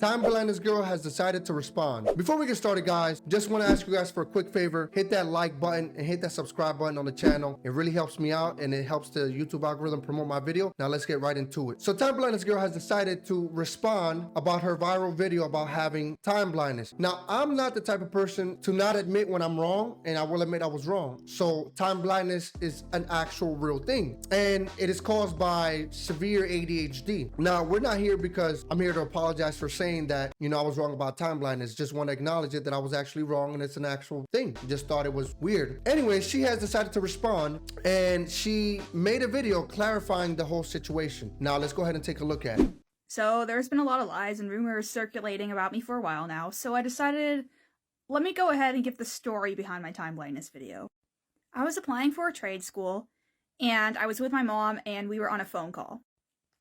Time Blindness girl has decided to respond. Before we get started, guys, just want to ask you guys for a quick favor. Hit that like button and hit that subscribe button on the channel. It really helps me out and it helps the YouTube algorithm promote my video. Now let's get right into it. So Time Blindness girl has decided to respond about her viral video about having time blindness. Now, I'm not the type of person to not admit when I'm wrong, and I will admit I was wrong. So time blindness is an actual real thing, and it is caused by severe ADHD. Now, we're not here because I'm here to apologize for saying that, you know, I was wrong about time blindness. Just want to acknowledge it that I was actually wrong and it's an actual thing. Just thought it was weird. Anyway, she has decided to respond and she made a video clarifying the whole situation. Now, let's go ahead and take a look at it. So there's been a lot of lies and rumors circulating about me for a while now, so I decided, let me go ahead and give the story behind my time blindness video. I was applying for a trade school, and I was with my mom, and we were on a phone call.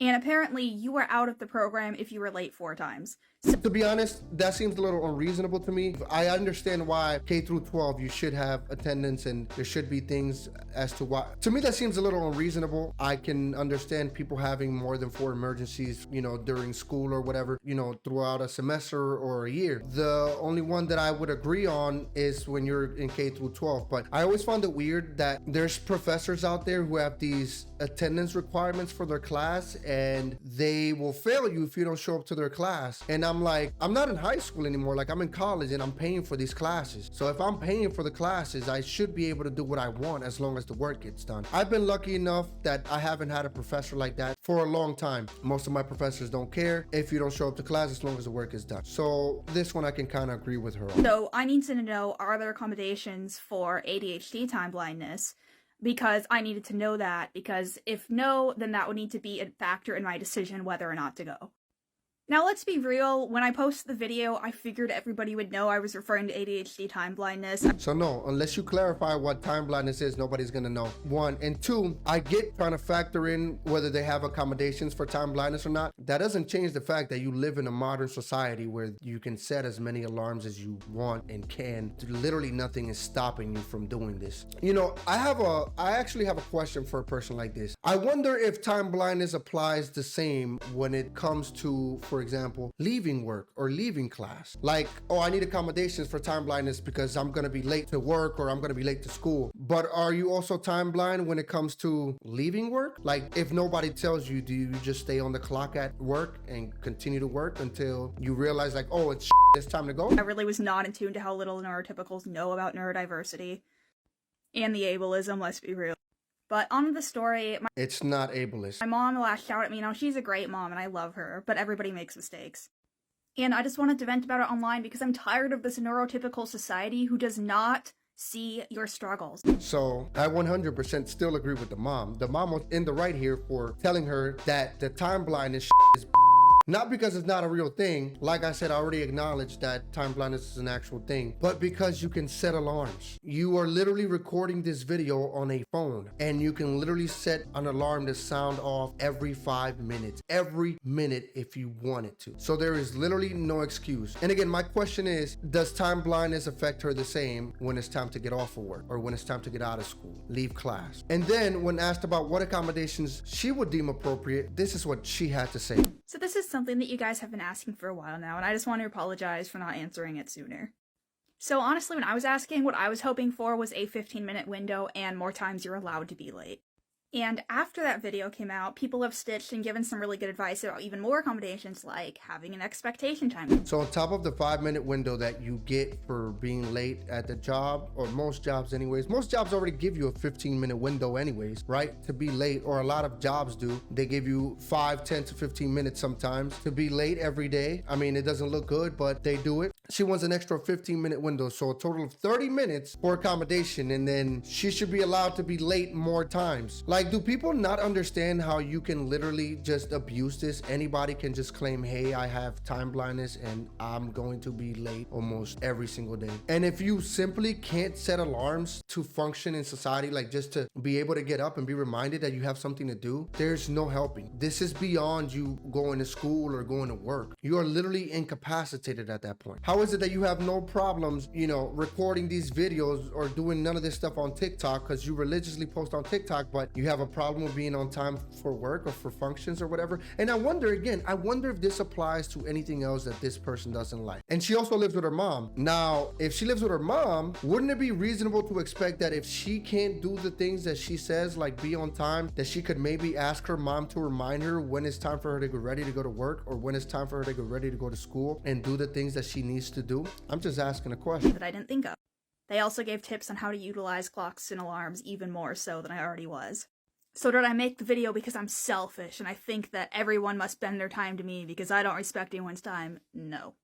And apparently, you were out of the program if you were late 4 times. So to be honest, that seems a little unreasonable to me. I understand why K through 12 you should have attendance and there should be things as to why. To me, that seems a little unreasonable. I can understand people having more than 4 emergencies, you know, during school or whatever, you know, throughout a semester or a year. The only one that I would agree on is when you're in K through 12. But I always found it weird that there's professors out there who have these attendance requirements for their class and they will fail you if you don't show up to their class. And I'm like, I'm not in high school anymore. Like, I'm in college and I'm paying for these classes. So if I'm paying for the classes, I should be able to do what I want as long as the work gets done. I've been lucky enough that I haven't had a professor like that for a long time. Most of my professors don't care if you don't show up to class as long as the work is done. So this one I can kind of agree with her on. So I need to know, are there accommodations for ADHD time blindness? Because I needed to know that, because if no, then that would need to be a factor in my decision whether or not to go. Now, let's be real, when I posted the video, I figured everybody would know I was referring to ADHD time blindness. So no, unless you clarify what time blindness is, nobody's gonna know. 1 and 2, I get trying to factor in whether they have accommodations for time blindness or not. That doesn't change the fact that you live in a modern society where you can set as many alarms as you want and can. Literally nothing is stopping you from doing this. You know, I actually have a question for a person like this. I wonder if time blindness applies the same when it comes to, for example, leaving work or leaving class. Like, oh, I need accommodations for time blindness because I'm gonna be late to work or I'm gonna be late to school. But are you also time blind when it comes to leaving work? Like, if nobody tells you, do you just stay on the clock at work and continue to work until you realize like, oh, it's time to go? I really was not in tune to how little neurotypicals know about neurodiversity and the ableism, let's be real. But on to the story. It's not ableist. My mom lashed out at me. Now, she's a great mom and I love her, but everybody makes mistakes. And I just wanted to vent about it online because I'm tired of this neurotypical society who does not see your struggles. So I 100% still agree with the mom. The mom was in the right here for telling her that the time blindness is not because it's not a real thing. Like I said, I already acknowledged that time blindness is an actual thing, but because you can set alarms. You are literally recording this video on a phone and you can literally set an alarm to sound off every 5 minutes, every minute if you wanted to. So there is literally no excuse. And again, my question is, does time blindness affect her the same when it's time to get off of work or when it's time to get out of school, leave class? And then when asked about what accommodations she would deem appropriate, this is what she had to say. So this is something that you guys have been asking for a while now, and I just want to apologize for not answering it sooner. So honestly, when I was asking, what I was hoping for was a 15-minute window and more times you're allowed to be late. And after that video came out, people have stitched and given some really good advice about even more accommodations, like having an expectation time. So on top of the 5-minute window that you get for being late at the job, or most jobs anyways, most jobs already give you a 15-minute window anyways, right? To be late, or a lot of jobs do. They give you 5, 10 to 15 minutes sometimes to be late every day. I mean, it doesn't look good, but they do it. She wants an extra 15-minute window, so a total of 30 minutes for accommodation, and then she should be allowed to be late more times. Like, do people not understand how you can literally just abuse this? Anybody can just claim, hey, I have time blindness and I'm going to be late almost every single day. And if you simply can't set alarms to function in society, like just to be able to get up and be reminded that you have something to do, there's no helping. This is beyond you going to school or going to work. You are literally incapacitated at that point. However, How is it that you have no problems, you know, recording these videos or doing none of this stuff on TikTok because you religiously post on TikTok, but you have a problem with being on time for work or for functions or whatever? And I wonder if this applies to anything else that this person doesn't like. And she also lives with her mom. Now, if she lives with her mom, wouldn't it be reasonable to expect that if she can't do the things that she says, like be on time, that she could maybe ask her mom to remind her when it's time for her to get ready to go to work, or when it's time for her to get ready to go to school and do the things that she needs to do? I'm just asking a question that I didn't think of. They also gave tips on how to utilize clocks and alarms even more so than I already was. So did I make the video because I'm selfish and I think that everyone must bend their time to me because I don't respect anyone's time? No.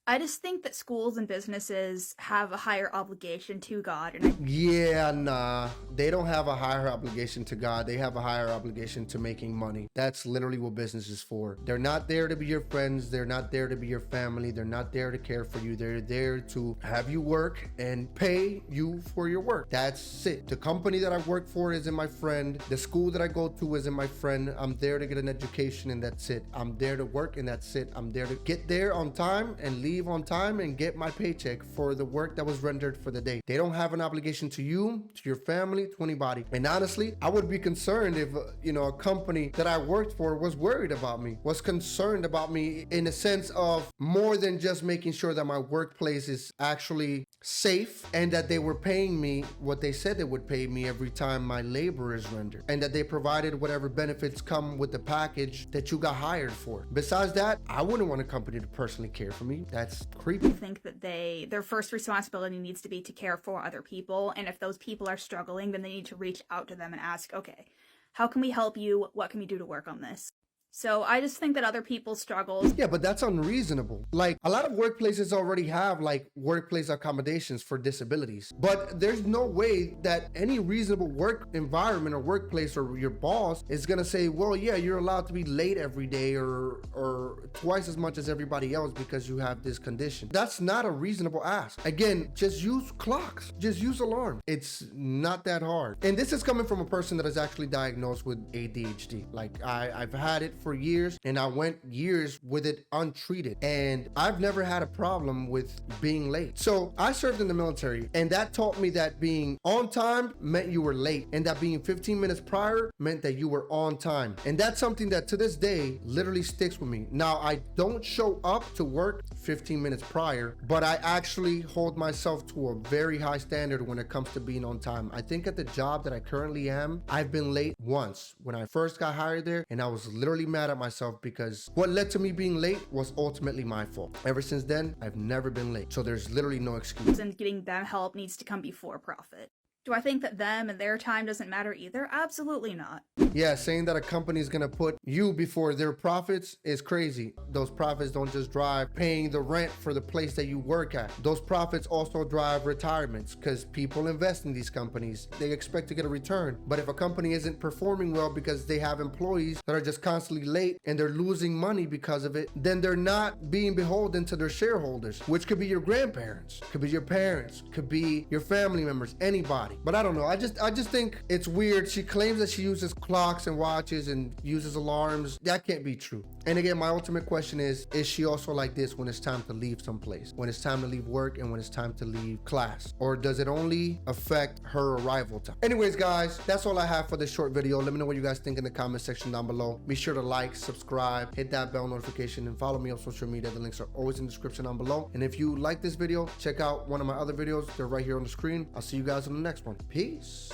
I just think that schools and businesses have a higher obligation to God. Yeah, nah. They don't have a higher obligation to God. They have a higher obligation to making money. That's literally what business is for. They're not there to be your friends. They're not there to be your family. They're not there to care for you. They're there to have you work and pay you for your work. That's it. The company that I work for isn't my friend. The school that I go to isn't my friend. I'm there to get an education and that's it. I'm there to work and that's it. I'm there to get there on time and leave on time and get my paycheck for the work that was rendered for the day. They don't have an obligation to you, to your family, to anybody. And honestly, I would be concerned if a company that I worked for was worried about me, was concerned about me in the sense of more than just making sure that my workplace is actually safe and that they were paying me what they said they would pay me every time my labor is rendered, and that they provided whatever benefits come with the package that you got hired for. Besides that, I wouldn't want a company to personally care for me. That's creepy. I think that their first responsibility needs to be to care for other people, and if those people are struggling, then they need to reach out to them and ask, okay, how can we help you? What can we do to work on this? So I just think that other people's struggles... Yeah, but that's unreasonable. Like, a lot of workplaces already have, like, workplace accommodations for disabilities. But there's no way that any reasonable work environment or workplace or your boss is gonna say, well, yeah, you're allowed to be late every day or twice as much as everybody else because you have this condition. That's not a reasonable ask. Again, just use clocks. Just use alarms. It's not that hard. And this is coming from a person that is actually diagnosed with ADHD. Like, I've had it for years and I went years with it untreated, and I've never had a problem with being late. So I served in the military, and that taught me that being on time meant you were late, and that being 15 minutes prior meant that you were on time. And that's something that to this day literally sticks with me. Now, I don't show up to work 15 minutes prior, but I actually hold myself to a very high standard when it comes to being on time. I think at the job that I currently am, I've been late once when I first got hired there, and I was literally mad at myself because what led to me being late was ultimately my fault. Ever since then, I've never been late. So there's literally no excuse. And getting them help needs to come before profit. Do I think that them and their time doesn't matter either? Absolutely not. Yeah, saying that a company is gonna put you before their profits is crazy. Those profits don't just drive paying the rent for the place that you work at. Those profits also drive retirements because people invest in these companies. They expect to get a return. But if a company isn't performing well because they have employees that are just constantly late and they're losing money because of it, then they're not being beholden to their shareholders, which could be your grandparents, could be your parents, could be your family members, anybody. But I don't know. I just think it's weird. She claims that she uses clocks and watches and uses alarms. That can't be true. And again, my ultimate question is she also like this when it's time to leave someplace, when it's time to leave work and when it's time to leave class? Or does it only affect her arrival time? Anyways, guys, that's all I have for this short video. Let me know what you guys think in the comment section down below. Be sure to like, subscribe, hit that bell notification, and follow me on social media. The links are always in the description down below. And if you like this video, check out one of my other videos. They're right here on the screen. I'll see you guys on the next one. Peace.